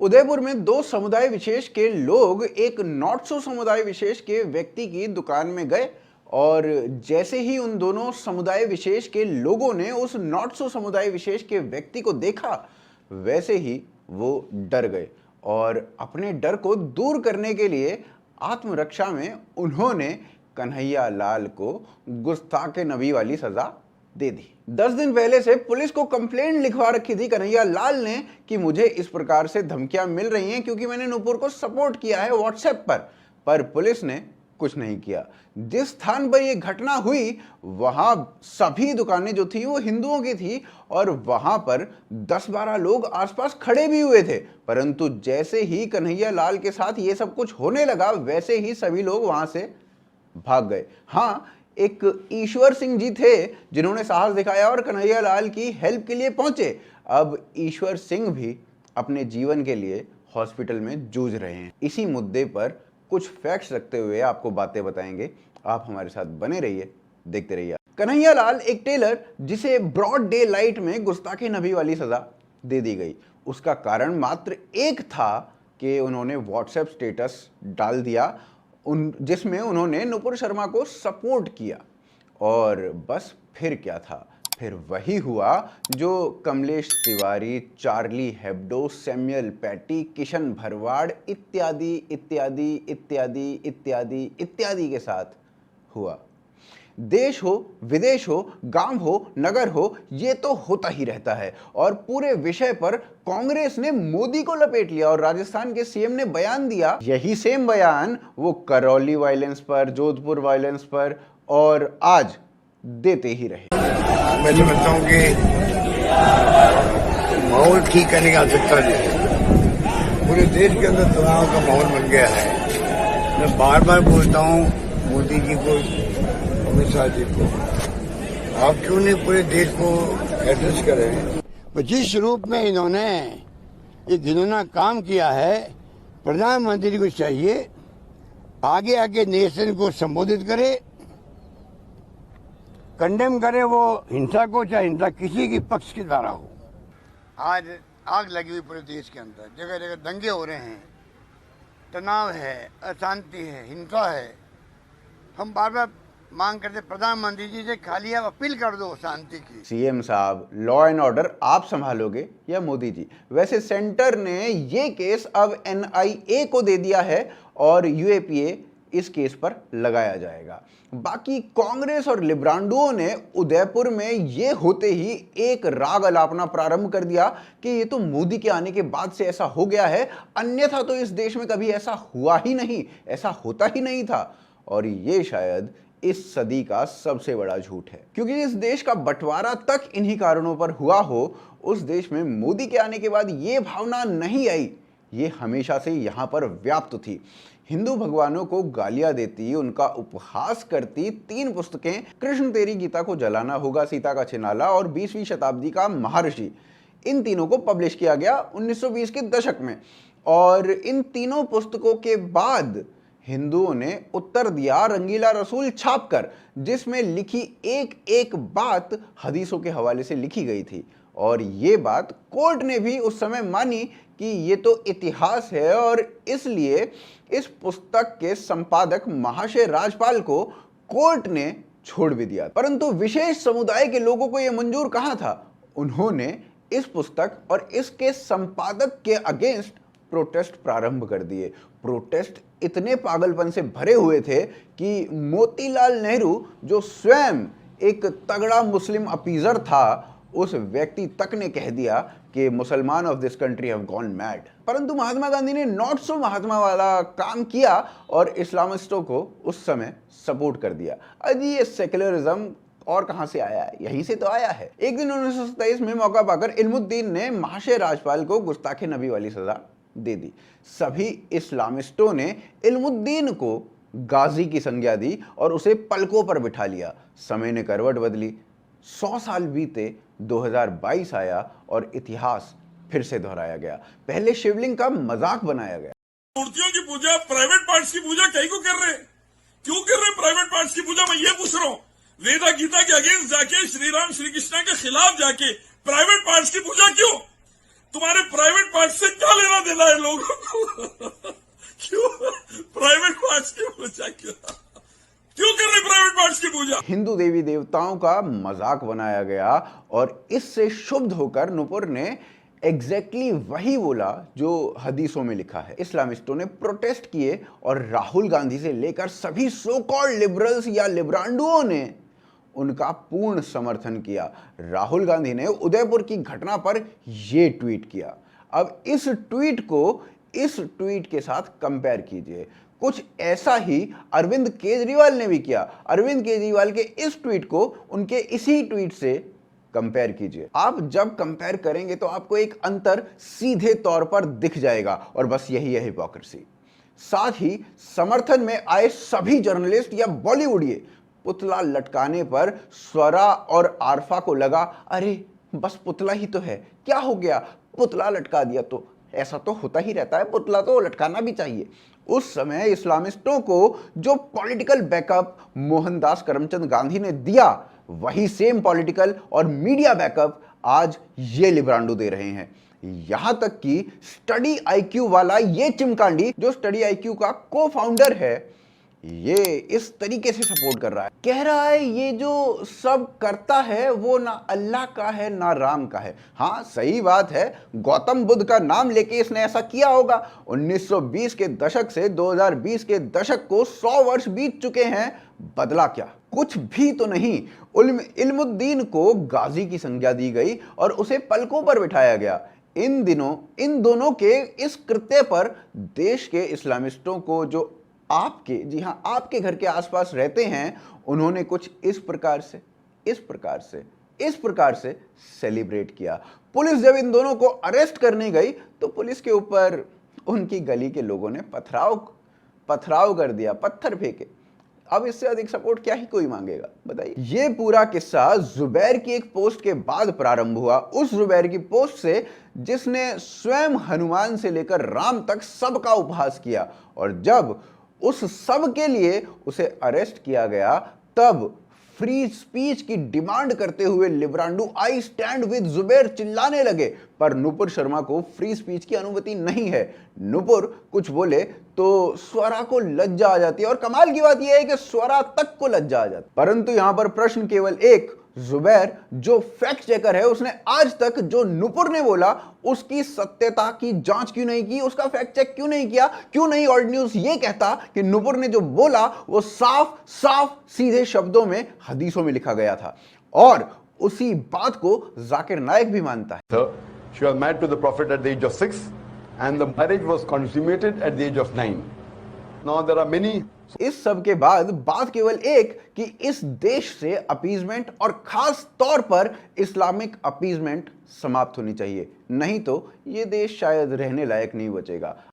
उदयपुर में दो समुदाय विशेष के लोग एक नॉट सो समुदाय विशेष के व्यक्ति की दुकान में गए और जैसे ही उन दोनों समुदाय विशेष के लोगों ने उस नॉट सो समुदाय विशेष के व्यक्ति को देखा, वैसे ही वो डर गए और अपने डर को दूर करने के लिए आत्मरक्षा में उन्होंने कन्हैया लाल को गुस्ताखे नबी वाली सजा दे दी। 10 दिन पहले से पुलिस को कंप्लेंट लिखवा रखी थी कन्हैया लाल ने कि मुझे इस प्रकार से धमकियां मिल रही हैं क्योंकि मैंने नूपुर को सपोर्ट किया है व्हाट्सएप पर पुलिस ने कुछ नहीं किया। जिस स्थान पर यह घटना हुई वहां सभी दुकानें जो थी वो हिंदुओं की थी और वहां पर 10-12 लोग आसपास खड़े भी हुए थे, परंतु जैसे ही कन्हैया लाल के साथ ये सब कुछ होने लगा वैसे ही सभी लोग वहां से भाग गए। हाँ, एक ईश्वर सिंह जी थे जिन्होंने साहस दिखाया और कन्हैया लाल की हेल्प के लिए पहुंचे। अब ईश्वर सिंह भी अपने जीवन के लिए हॉस्पिटल में जूझ रहे हैं। इसी मुद्दे पर कुछ फैक्ट्स रखते हुए आपको बातें बताएंगे। आप हमारे साथ बने रहिए, देखते रहिए। कन्हैया लाल एक टेलर जिसे ब्रॉड डे लाइट में गुस्ताखे नबी वाली सजा दे दी गई, उसका कारण मात्र एक था कि उन्होंने व्हाट्सएप स्टेटस डाल दिया जिसमें उन्होंने नुपुर शर्मा को सपोर्ट किया। और बस फिर क्या था, फिर वही हुआ जो Kamlesh Tiwari, Charlie Hebdo, Samuel Paty, Kishan Bharwad इत्यादि इत्यादि इत्यादि इत्यादि इत्यादि के साथ हुआ। देश हो, विदेश हो, गांव हो, नगर हो, ये तो होता ही रहता है। और पूरे विषय पर कांग्रेस ने मोदी को लपेट लिया और राजस्थान के सीएम ने बयान दिया। यही सेम बयान वो करौली वायलेंस पर, जोधपुर वायलेंस पर और आज देते ही रहे। मैं समझता हूँ कि माहौल ठीक करने की आवश्यकता नहीं है। पूरे देश के अंदर तनाव का माहौल बन गया है। मैं बार बार बोलता हूँ मोदी जी को, अमित शाह जी को, आप क्यों नहीं पूरे देश को एड्रेस करें। जिस रूप में इन्होंने ये घिनौना काम किया है, प्रधानमंत्री को चाहिए आगे आगे नेशन को संबोधित करे, कंडेम करे वो हिंसा को, चाहे हिंसा किसी की पक्ष के द्वारा हो। आज आग लगी हुई पूरे देश के अंदर, जगह जगह दंगे हो रहे हैं, तनाव है, अशांति है, हिंसा है। हम बार बार मांग करते प्रधानमंत्री जी से खाली आप अपील कर दो शांति की। सीएम साहब, लॉ एंड ऑर्डर आप संभालोगे या मोदी जी? वैसे सेंटर ने ये केस अब एनआईए को दे दिया है और यूएपीए इस केस पर लगाया जाएगा। बाकी कांग्रेस और लिब्रांडुओं ने उदयपुर में ये होते ही एक राग अलापना प्रारंभ कर दिया कि ये तो मोदी के आने के बाद से ऐसा हो गया है, अन्यथा तो इस देश में कभी ऐसा हुआ ही नहीं, ऐसा होता ही नहीं था। और ये शायद इस सदी का सबसे बड़ा झूठ है, क्योंकि इस देश का बंटवारा तक इन्हीं कारणों पर हुआ हो, उस देश में मोदी के आने के बाद ये भावना नहीं आई। ये हमेशा से यहां पर व्याप्त थी। हिंदू भगवानों को गालियां देती, उनका उपहास करती 3 पुस्तकें, कृष्ण तेरी गीता को जलाना होगा, सीता का छिनाला और 20वीं शताब्दी का महर्षि, इन तीनों को पब्लिश किया गया 1920 के दशक में। और इन तीनों पुस्तकों के बाद हिंदुओं ने उत्तर दिया रंगीला रसूल छापकर, जिसमें लिखी एक एक बात हदीसों के हवाले से लिखी गई थी। और ये बात कोर्ट ने भी उस समय मानी कि ये तो इतिहास है और इसलिए इस पुस्तक के संपादक महाशय राजपाल को कोर्ट ने छोड़ भी दिया। परंतु विशेष समुदाय के लोगों को यह मंजूर कहां था। उन्होंने इस पुस्तक और इसके संपादक के अगेंस्ट प्रोटेस्ट प्रारंभ कर दिए। प्रोटेस्ट इतने पागलपन से भरे हुए थे कि मोतीलाल नेहरू, जो स्वयं एक तगड़ा मुस्लिम अपीजर था, उस व्यक्ति तक ने कह दिया कि मुसलमान of this country have gone mad. परंतु महात्मा गांधी ने नॉट सो महात्मा वाला काम किया और इस्लामिस्टों को उस समय सपोर्ट कर दिया। अजी ये सेक्युलरिज्म और कहां से आया है? यहीं से तो आया है। एक दिन 1927 में मौका पाकर इल्मुद्दीन ने महाशय राजपाल को गुस्ताखे नबी वाली सजा दे दी। सभी इस्लामिस्टों ने इल्मुद्दीन को गाजी की संज्ञा दी और उसे पलकों पर बिठा लिया। समय ने करवट बदली, 100 साल बीते, 2022 आया और इतिहास फिर से दोहराया गया। पहले शिवलिंग का मजाक बनाया गया। मूर्तियों की पूजा, प्राइवेट पार्ट्स की पूजा कहीं को कर रहे हैं? क्यों कर रहे हैं प्राइवेट पार्ट्स की पूजा? मैं ये पूछ रहा हूँ। वेदा गीता के अगेंस्ट जाके, श्री राम श्री कृष्णा के खिलाफ जाके प्राइवेट पार्ट्स की पूजा क्यों? तुम्हारे प्राइवेट पार्ट से क्या लेना देना है लोगों को? क्यों प्राइवेट पार्ट्स की पूजा क्यों कर रहे प्राइवेट पार्ट्स की पूजा? हिंदू देवी देवताओं का मजाक बनाया गया और इससे क्षुब्ध होकर नुपुर ने एग्जैक्टली वही बोला जो हदीसों में लिखा है। इस्लामिस्टों ने प्रोटेस्ट किए और राहुल गांधी से लेकर सभी सो कॉल्ड लिबरल्स या लिब्रांडुओं ने उनका पूर्ण समर्थन किया। राहुल गांधी ने उदयपुर की घटना पर यह ट्वीट किया। अब इस ट्वीट के साथ कंपेयर कीजिए। कुछ ऐसा ही अरविंद केजरीवाल ने भी किया। अरविंद केजरीवाल के इस ट्वीट को उनके इसी ट्वीट से कंपेयर कीजिए। आप जब कंपेयर करेंगे तो आपको एक अंतर सीधे तौर पर दिख जाएगा और बस यही है हिपोक्रेसी। साथ ही समर्थन में आए सभी जर्नलिस्ट या बॉलीवुडिये पुतला लटकाने पर स्वरा और आरफा को लगा, अरे बस पुतला ही तो है, क्या हो गया, पुतला लटका दिया तो ऐसा तो होता ही रहता है, पुतला तो लटकाना भी चाहिए। उस समय इस्लामिस्टों को जो पॉलिटिकल बैकअप मोहनदास करमचंद गांधी ने दिया, वही सेम पॉलिटिकल और मीडिया बैकअप आज ये लिब्रांडो दे रहे हैं। यहां तक कि स्टडी आईक्यू वाला ये चिमकांडी, जो स्टडी आईक्यू का को फाउंडर है, ये इस तरीके से सपोर्ट कर रहा है। कह रहा है ये जो सब करता है वो ना अल्लाह का है ना राम का है। हाँ सही बात है, गौतम बुद्ध का नाम लेके इसने ऐसा किया होगा। 1920 के दशक से 2020 के दशक को 100 वर्ष बीत चुके हैं, बदला क्या? कुछ भी तो नहीं। इल्मुद्दीन को गाजी की संज्ञा दी गई और उसे पलकों पर बिठाया गया। इन दिनों इन दोनों के इस कृत्य पर देश के इस्लामिस्टों को, जो आपके, जी हाँ आपके घर के आसपास रहते हैं, उन्होंने कुछ इस प्रकार से सेलिब्रेट किया। पुलिस जब इन दोनों को अरेस्ट करने गई तो पुलिस के ऊपर उनकी गली के लोगों ने पथराव कर दिया, पत्थर फेंके। अब इससे अधिक सपोर्ट क्या ही कोई मांगेगा, बताइए। ये पूरा किस्सा जुबैर की एक पोस्ट के बाद प्रारंभ हुआ। उस जुबैर की पोस्ट से जिसने स्वयं हनुमान से लेकर राम तक सबका उपहास किया, और जब उस सब के लिए उसे अरेस्ट किया गया, तब फ्री स्पीच की डिमांड करते हुए लिब्रांडू आई स्टैंड विद जुबैर चिल्लाने लगे। पर नुपुर शर्मा को फ्री स्पीच की अनुमति नहीं है। नुपुर कुछ बोले तो स्वरा को लज्जा आ जाती है, और कमाल की बात यह है कि स्वरा तक को लज्जा आ जाती। परंतु यहां पर प्रश्न केवल एक, जुबैर जो फैक्ट चेकर है, उसने आज तक जो नुपुर ने बोला उसकी सत्यता की जांच क्यों नहीं की, उसका फैक्ट चेक क्यों नहीं किया? क्यों नहीं ऑल्ड न्यूज ये कहता कि नुपुर ने जो बोला वो साफ साफ सीधे शब्दों में हदीसों में लिखा गया था, और उसी बात को जाकिर नायक भी मानता है। She was married to the Prophet at the age of 6 and the marriage was consummated at the age of 9. Now there are many. इस सब के बाद बात केवल एक कि इस देश से अपीजमेंट और खास तौर पर इस्लामिक अपीजमेंट समाप्त होनी चाहिए, नहीं तो ये देश शायद रहने लायक नहीं बचेगा।